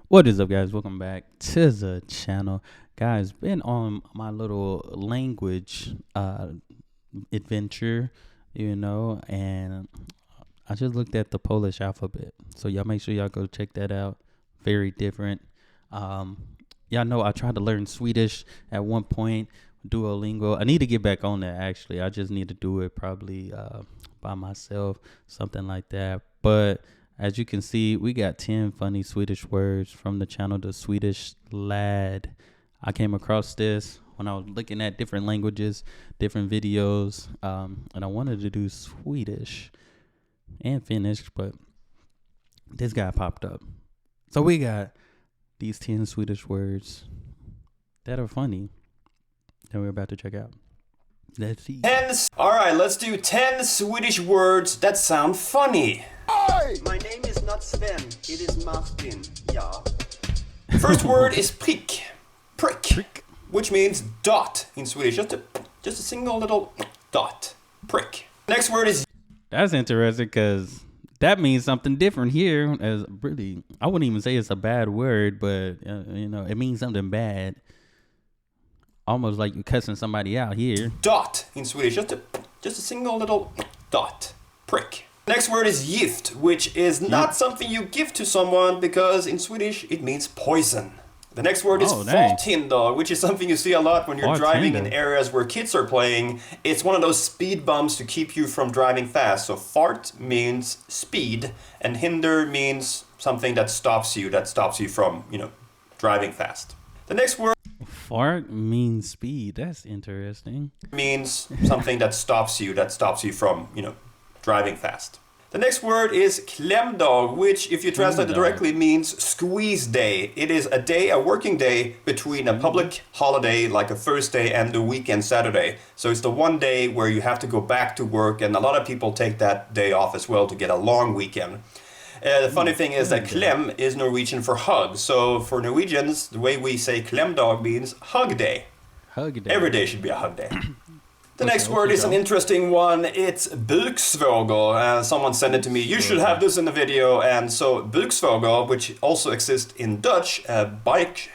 What is up, guys? Welcome back to the channel. Guys, been on my little language adventure, and I just looked at the Polish alphabet. So y'all make sure y'all go check that out. Very different. Um, y'all know I tried to learn Swedish at one point, Duolingo. I need to get back on that, actually. I just need to do it probably by myself, something like that. But as you can see, we got 10 funny Swedish words from the channel, The Swedish Lad. I came across this when I was looking at different languages, different videos, and I wanted to do Swedish and Finnish, but this guy popped up. So we got these 10 Swedish words that are funny that we're about to check out. Let's see. All right, let's do 10 Swedish words that sound funny. My name is not Sven, it is Martin. Yeah. First word is prick. Prick. Which means dot in Swedish. Just a single little dot. Prick. Next word is... That's interesting because that means something different here. As really, I wouldn't even say it's a bad word, but it means something bad. Almost like you're cussing somebody out here. Dot in Swedish. Just a single little dot. Prick. Next word is gift, which is not something you give to someone because in Swedish it means poison. The next word is farthinder, which is something you see a lot when you're driving in areas where kids are playing. It's one of those speed bumps to keep you from driving fast. So fart means speed, and hinder means something that stops you from, driving fast. The next word fart means speed. That's interesting. Means something that stops you from, driving fast. The next word is klämdag, which if you translate it directly means squeeze day. It is a working day between a public holiday like a Thursday and the weekend Saturday. So it's the one day where you have to go back to work, and a lot of people take that day off as well to get a long weekend. The funny thing is that klem is Norwegian for hug. So for Norwegians, the way we say klämdag means hug day. Hug day. Every day should be a hug day. The next word is an interesting one. It's buksvågor. Someone sent it to me. You should have this in the video. And so buksvågor, which also exists in Dutch, buikzwager.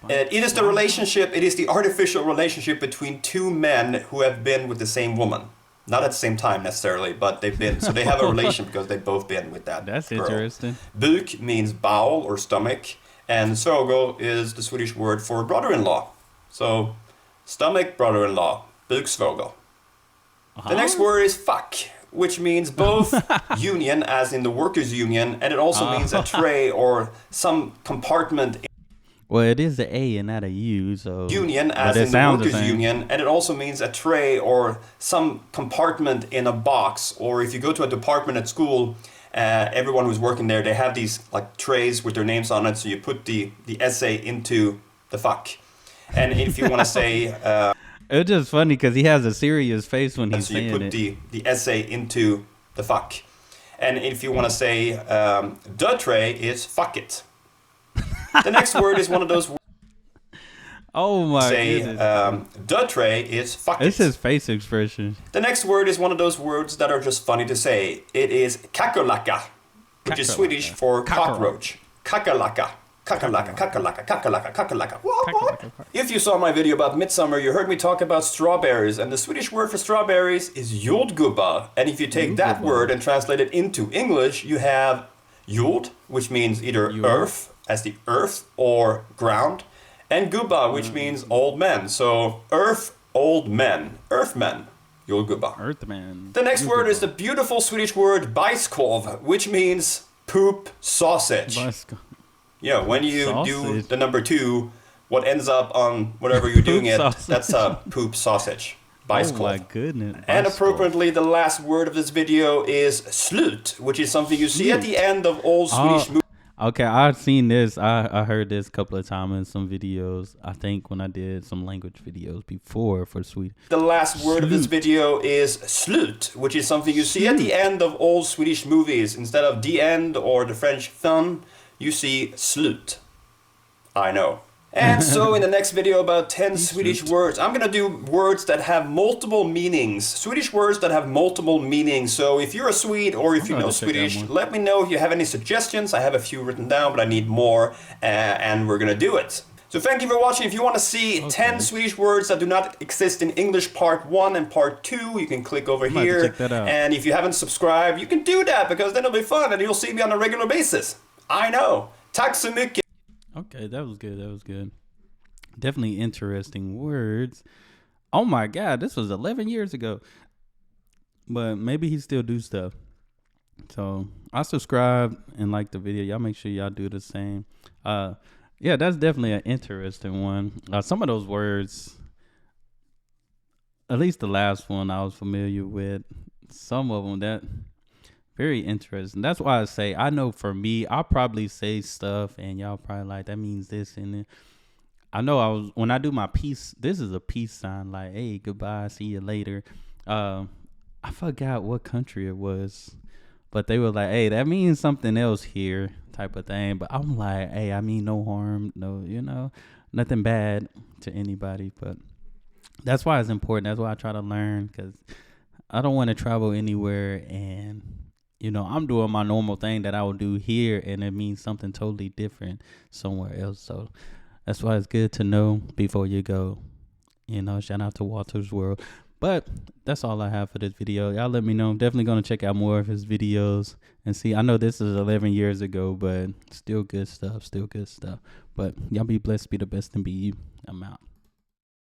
It is the relationship, it is the artificial relationship between two men who have been with the same woman. Not at the same time necessarily, but they've been. So they have a relation because they've both been with that That's girl. Interesting. Buk means bowel or stomach. And svåger is the Swedish word for brother-in-law. So... stomach, brother-in-law, buksvågor. The next word is fuck, which means both union, as in the workers' union, and it also means a tray or some compartment. Well, it is the A and not a U, so... Union, as in the workers' union, and it also means a tray or some compartment in a box. Or if you go to a department at school, everyone who's working there, they have these like trays with their names on it, so you put the essay into the fuck. And if you want to say... it's just funny because he has a serious face when he's saying it. So you put the essay into the fuck. And if you want to say the tray is fuck it. The next word is one of those words. Oh my goodness. The tray is fuck it. It's his face expression. The next word is one of those words that are just funny to say. It is kakalaka, which is Swedish for cockroach. Kakalaka. Kakalaka, kakalaka, kakalaka, kakalaka. If you saw my video about midsummer, you heard me talk about strawberries, and the Swedish word for strawberries is jordgubbar. And if you take that word and translate it into English, you have jord, which means either earth, as the earth, or ground, and gubba, which means old men. So earth, old men, earthmen, jordgubbar. Earthman. The next word is the beautiful Swedish word bajskorv, which means poop sausage. Yeah, when you do the number 2, what ends up on whatever you're doing that's a poop sausage. Bajskorv. Oh my goodness. And appropriately, the last word of this video is slut, which is something you see at the end of all Swedish movies. Okay, I've seen this. I heard this a couple of times in some videos. I think when I did some language videos before for Sweden. The last word of this video is slut, which is something you see at the end of all Swedish movies. Instead of the end or the French fin, you see slut. I know. And so in the next video about 10 He's Swedish stripped. words, I'm gonna do words that have multiple meanings. Swedish words that have multiple meanings. So if you're a Swede or if I'm you gonna know check that Swedish, one. let me know if you have any suggestions. I have a few written down, but I need more, and we're gonna do it. So thank you for watching. If you want to see 10 Swedish words that do not exist in English part 1 and part 2, you can click over might have to here. check that out. And if you haven't subscribed, you can do that because then it'll be fun and you'll see me on a regular basis. I know. Tack så mycket. Okay, that was good. That was good. Definitely interesting words. Oh my God, this was 11 years ago. But maybe he still do stuff. So I subscribe and like the video. Y'all make sure y'all do the same. Yeah, that's definitely an interesting one. Some of those words, at least the last one I was familiar with. Some of them that very interesting. That's why I say, I know for me, I'll probably say stuff and y'all probably like, that means this and then. I know when I do my peace, this is a peace sign, like, hey, goodbye, see you later. I forgot what country it was, but they were like, hey, that means something else here, type of thing. But I'm like, hey, I mean no harm, no, nothing bad to anybody. But that's why it's important. That's why I try to learn, because I don't want to travel anywhere and, I'm doing my normal thing that I would do here, and it means something totally different somewhere else. So that's why it's good to know before you go. Shout out to Walter's World. But that's all I have for this video. Y'all let me know. I'm definitely going to check out more of his videos and see. I know this is 11 years ago, but still good stuff. Still good stuff. But y'all be blessed, be the best, and be you. I'm out.